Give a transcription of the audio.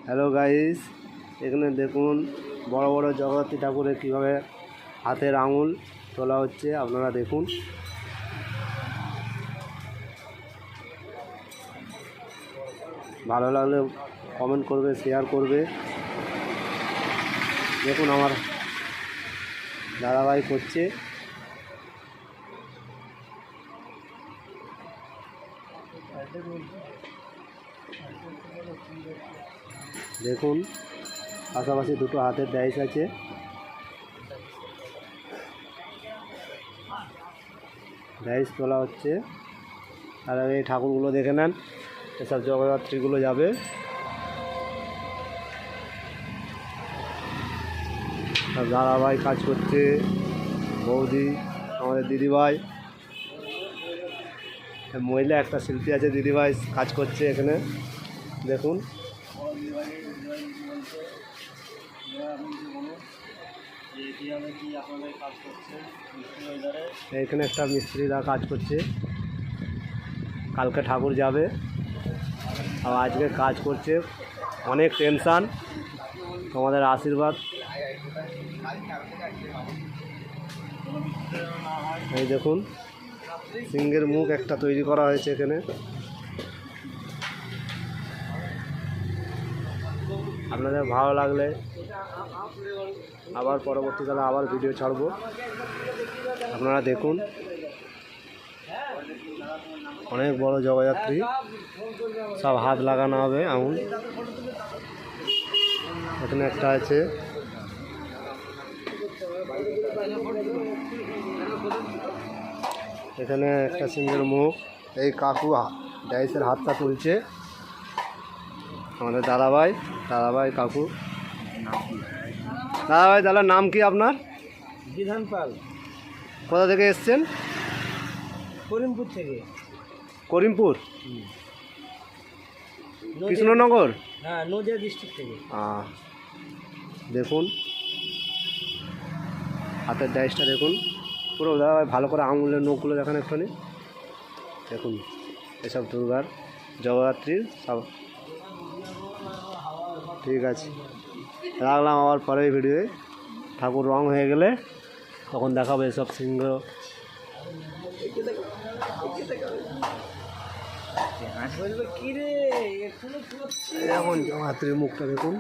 Hello guys, এখানে দেখুন বড় বড় জগন্নাথ ঠাকুরের কীভাবে হাতের আঙুল তোলা হচ্ছে। আপনারা দেখুন। ভালো লাগলে কমেন্ট করবে, শেয়ার করবে। দেখুন আমার দাদাভাই করছে। দেখুন পাশাপাশি দুটো হাতের ডাইস আছে। ডাইস তোলা হচ্ছে। আর এই ঠাকুরগুলো দেখে নেন, এসব জগদ্ধাত্রীগুলো যাবে। আর দাদাভাই কাজ করছে, বৌদি আমাদের দিদিভাই, মহিলা একটা শিল্পী আছে, দিদিভাই কাজ করছে এখানে। দেখুন এখানে একটা মিস্ত্রিরা কাজ করছে। কালকে ঠাকুর যাবে, আর আজকে কাজ করছে। অনেক টেনশান, তোমাদের আশীর্বাদ। এই দেখুন সিংহের মুখ একটা তৈরি করা হয়েছে এখানে। আপনাদের ভালো লাগলে আবার পরবর্তীকালে আবার ভিডিও ছাড়বো, আপনারা দেখুন। অনেক বড় জগদ্ধাত্রী, সব হাত লাগানো হবে আঙুল। এখানে একটা আছে। এখানে একটা সিংহের মুখ। এই কাকু ডাইসের হাতটা তুলছে, আমাদের দাদাভাই কাকু। দাদাভাই, দাদার নাম কি আপনার? বিধান পাল। কোথা থেকে এসছেন? করিমপুর থেকে। করিমপুর, কৃষ্ণনগর? হ্যাঁ, নদিয়া ডিস্ট্রিক্ট থেকে। দেখুন হাতের ডাইসটা দেখুন পুরো। দাদাভাই ভালো করে আঙুলের নখগুলো দেখান একটুখানি। দেখুন এসব দুর্গার জগদ্ধাত্রীর সব। ঠিক আছে, রাখলাম। আবার পরের ভিডিওয়ে ঠাকুর রং হয়ে গেলে তখন দেখাবো এসব সিংহ। এখন জগদ্ধাত্রীর মুখটা দেখুন।